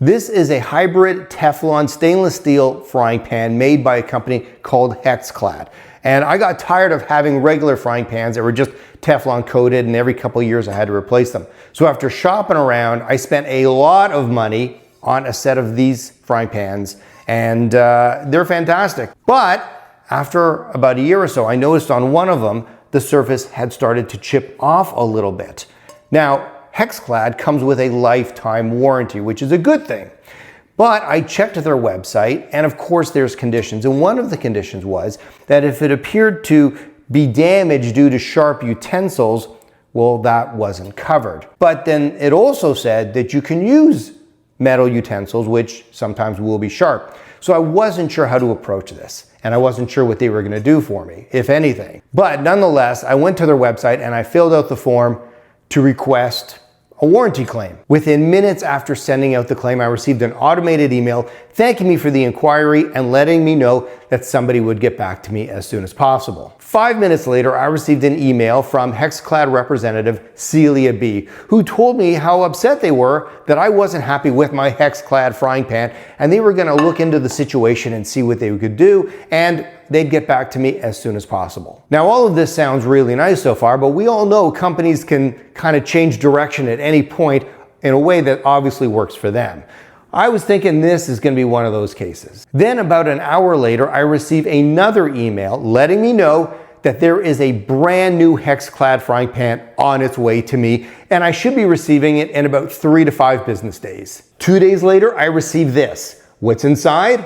This is a hybrid Teflon stainless steel frying pan made by a company called Hexclad. And I got tired of having regular frying pans that were just Teflon coated, and every couple of years I had to replace them. So after shopping around, I spent a lot of money on a set of these frying pans, and they're fantastic. But after about a year or so, I noticed on one of them, the surface had started to chip off a little bit. Now, Hexclad comes with a lifetime warranty, which is a good thing. But I checked their website, and of course there's conditions. And one of the conditions was that if it appeared to be damaged due to sharp utensils, well, that wasn't covered. But then it also said that you can use metal utensils, which sometimes will be sharp. So I wasn't sure how to approach this, and I wasn't sure what they were gonna do for me, if anything. But nonetheless, I went to their website and I filled out the form to request a warranty claim. Within minutes after sending out the claim, I received an automated email thanking me for the inquiry and letting me know that somebody would get back to me as soon as possible. 5 minutes later, I received an email from Hexclad representative Celia B, who told me how upset they were that I wasn't happy with my Hexclad frying pan, and they were gonna look into the situation and see what they could do, and they'd get back to me as soon as possible. Now, all of this sounds really nice so far, but we all know companies can kind of change direction at any point in a way that obviously works for them. I was thinking this is going to be one of those cases. Then about an hour later, I received another email letting me know that there is a brand new Hexclad frying pan on its way to me, and I should be receiving it in about 3 to 5 business days. 2 days later, I received this. What's inside?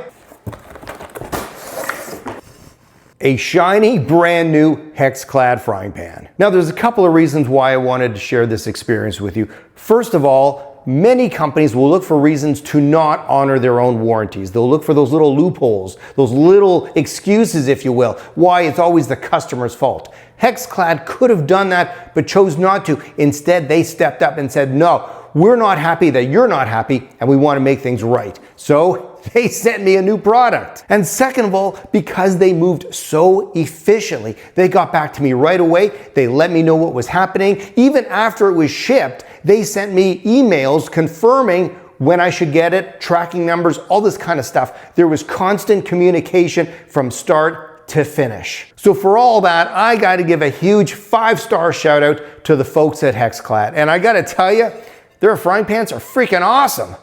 A shiny, brand new Hexclad frying pan. Now, there's a couple of reasons why I wanted to share this experience with you. First of all, many companies will look for reasons to not honor their own warranties. They'll look for those little loopholes, those little excuses, if you will, why it's always the customer's fault. Hexclad could have done that, but chose not to. Instead, they stepped up and said, no, we're not happy that you're not happy, and we want to make things right. So they sent me a new product. And second of all, because they moved so efficiently, they got back to me right away. They let me know what was happening. Even after it was shipped, they sent me emails confirming when I should get it, tracking numbers, all this kind of stuff. There was constant communication from start to finish. So for all that, I got to give a huge 5-star shout out to the folks at Hexclad. And I got to tell you, their frying pans are freaking awesome.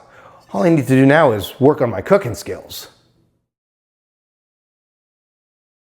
All I need to do now is work on my cooking skills.